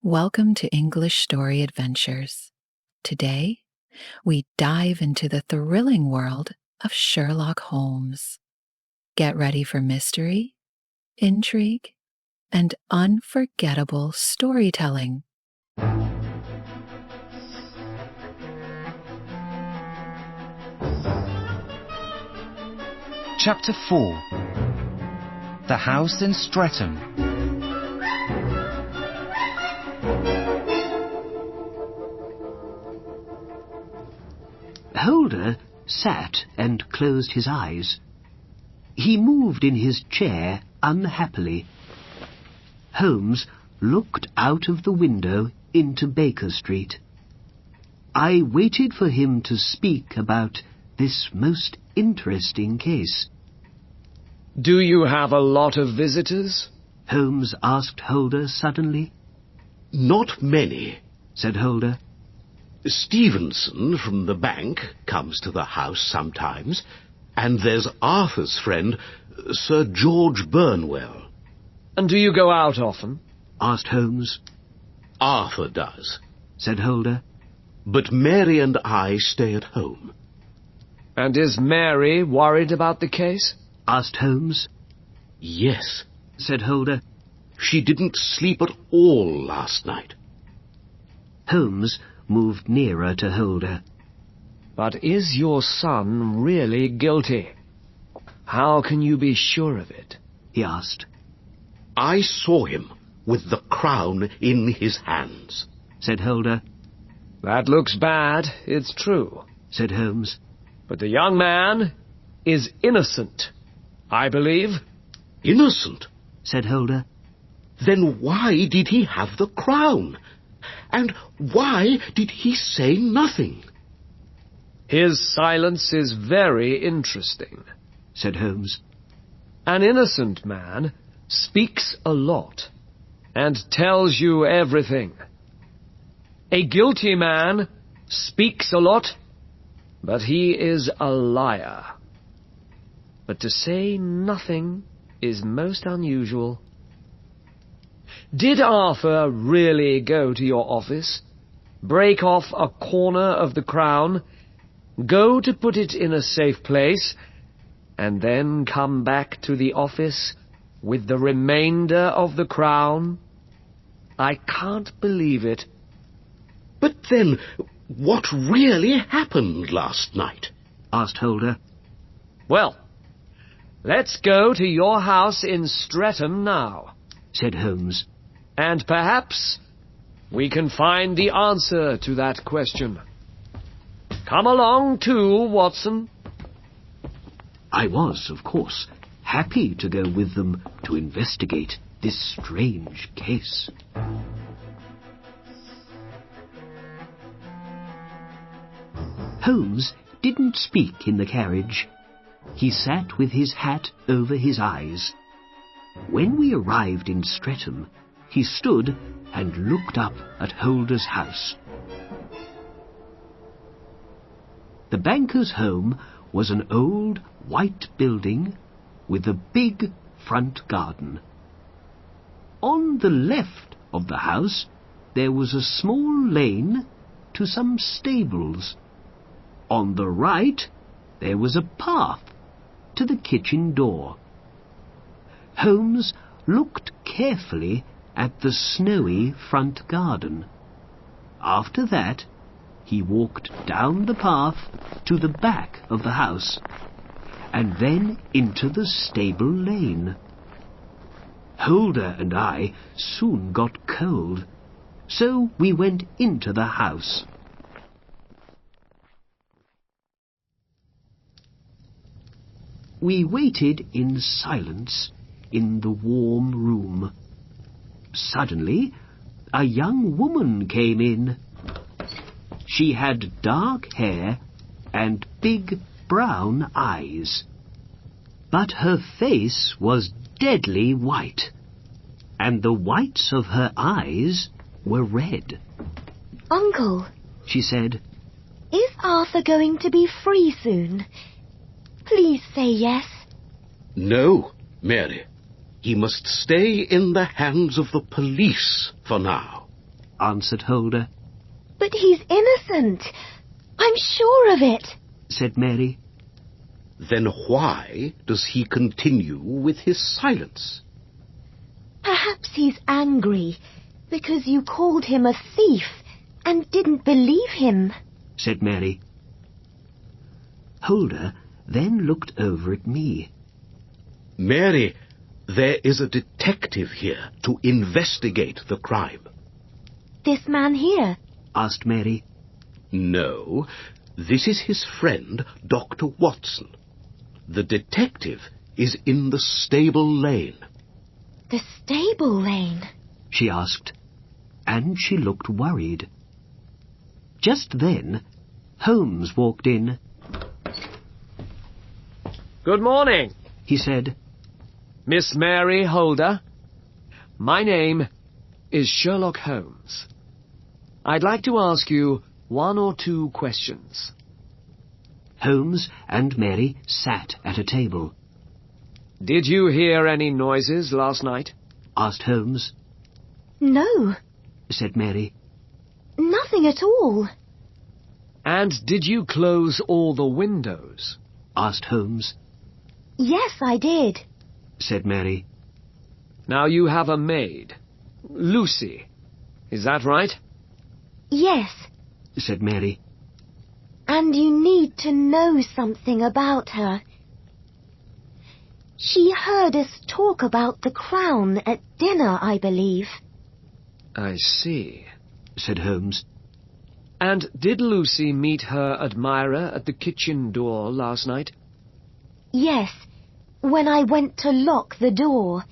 Welcome to English Story Adventures. Today, we dive into the thrilling world of Sherlock Holmes. Get ready for mystery, intrigue, and unforgettable storytelling. Chapter 4. The House in Streatham. Holder sat and closed his eyes. He moved in his chair unhappily. Holmes looked out of the window into Baker Street. I waited for him to speak about this most interesting case. "Do you have a lot of visitors?" Holmes asked Holder suddenly. "Not many," said Holder. "Stevenson from the bank comes to the house sometimes, and there's Arthur's friend, Sir George Burnwell." "And do you go out often?" asked Holmes. "Arthur does," said Holder. "but Mary and I stay at home." "And is Mary worried about the case?" asked Holmes. "Yes," said Holder. "She didn't sleep at all last night." Holmes moved nearer to Holder. "But is your son really guilty? How can you be sure of it?" he asked. "I saw him with the crown in his hands," said Holder. "That looks bad, it's true. said Holmes. But the young man is innocent, I believe." "Innocent?" said Holder. "Then why did he have the crown? And why did he say nothing?" "His silence is very interesting," said Holmes. "An innocent man speaks a lot and tells you everything. A guilty man speaks a lot, but he is a liar. But to say nothing is most unusual. Did Arthur really go to your office, break off a corner of the crown, go to put it in a safe place, and then come back to the office with the remainder of the crown? I can't believe it." "But then, what really happened last night?" asked Holder. "Well, let's go to your house in Streatham now, said Holmes. and perhaps we can find the answer to that question. Come along too, Watson." I was, of course, happy to go with them to investigate this strange case. Holmes didn't speak in the carriage. He sat with his hat over his eyes. When we arrived in Streatham, he stood and looked up at Holder's house. The banker's home was an old white building with a big front garden. On the left of the house there was a small lane to some stables. On the right there was a path to the kitchen door. Holmes looked carefully at the snowy front garden. After that, he walked down the path to the back of the house, and then into the stable lane. Holder and I soon got cold, so we went into the house. We waited in silence in the warm room. Suddenly, a young woman came in. She had dark hair and big brown eyes. But her face was deadly white, and the whites of her eyes were red. "Uncle," she said, "is Arthur going to be free soon? Please say yes." "No, Mary. He must stay in the hands of the police for now." answered Holder. But he's innocent. I'm sure of it, said Mary. Then why does he continue with his silence? Perhaps he's angry because you called him a thief and didn't believe him, said Mary. Holder then looked over at me. Mary, there is a detective here to investigate the crime. This man here? Asked Mary. No, this is his friend, Dr. Watson. The detective is in the stable lane. The stable lane? She asked, and she looked worried. Just then, Holmes walked in. Good morning, He said. Miss Mary Holder. My name is Sherlock Holmes. I'd like to ask you 1 or 2 questions. Holmes and Mary sat at a table. Did you hear any noises last night? Asked Holmes. No, Said Mary. nothing at all. And did you close all the windows? Asked Holmes. Yes, I did. Said Mary. Now you have a maid, Lucy. Is that right? Yes, Said Mary. and you need to know something about her. She heard us talk about the crown at dinner, I believe. I see. Said Holmes. And did Lucy meet her admirer at the kitchen door last night? Yes, when I went to lock the door,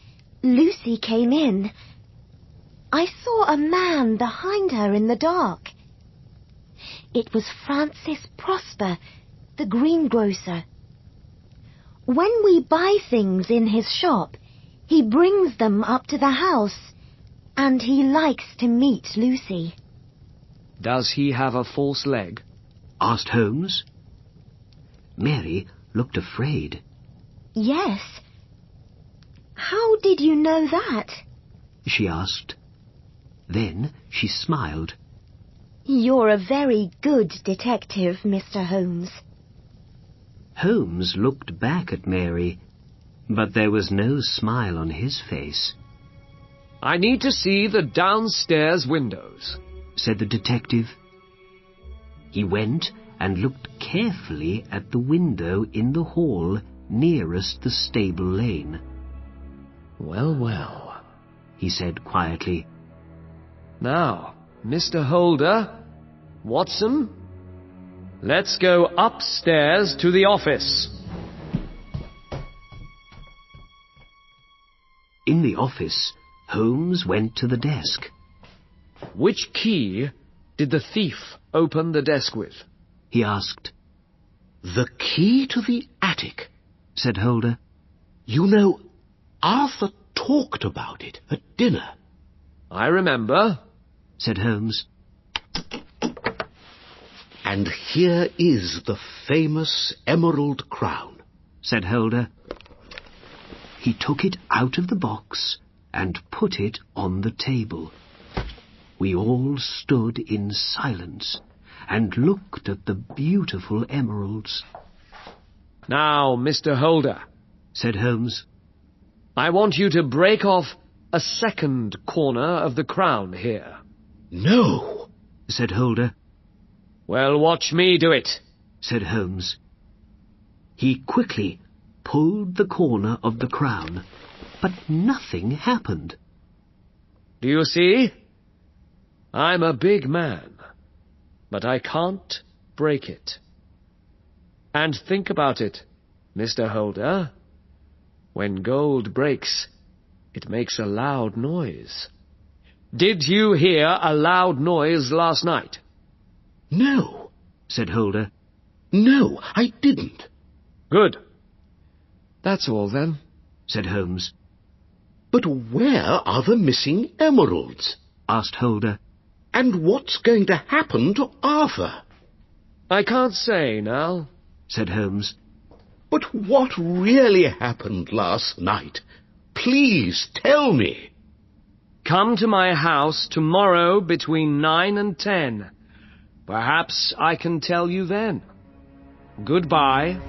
Lucy came in. I saw a man behind her in the dark. It was Francis Prosper, the greengrocer. When we buy things in his shop, he brings them up to the house, and he likes to meet Lucy. Does he have a false leg? Asked Holmes. Mary looked afraid. Yes. How did you know that? She asked. Then she smiled. You're a very good detective, Mr. Holmes. Holmes looked back at Mary, but there was no smile on his face. I need to see the downstairs windows, Said the detective. He went and looked carefully at the window in the hall nearest the stable lane. Well, well, He said quietly. Now, Mr. Holder, Watson, let's go upstairs to the office. In the office, Holmes went to the desk. Which key did the thief open the desk with? He asked. The key to the attic. Said Holder. You know, Arthur talked about it at dinner. I remember. Said Holmes. And here is the famous emerald crown. Said Holder. He took it out of the box and put it on the table. We all stood in silence and looked at the beautiful emeralds. Now, Mr. Holder, Said Holmes. I want you to break off a second corner of the crown here. No, Said Holder. Well, watch me do it. Said Holmes. He quickly pulled the corner of the crown, but nothing happened. Do you see? I'm a big man, but I can't break it. And think about it, Mr. Holder. When gold breaks, it makes a loud noise. Did you hear a loud noise last night? no, Said Holder. no, I didn't. Good. That's all then. Said Holmes. But where are the missing emeralds? Asked Holder. And what's going to happen to Arthur? I can't say now. Said Holmes. But what really happened last night? Please tell me. Come to my house tomorrow between 9 and 10. Perhaps I can tell you then. Goodbye.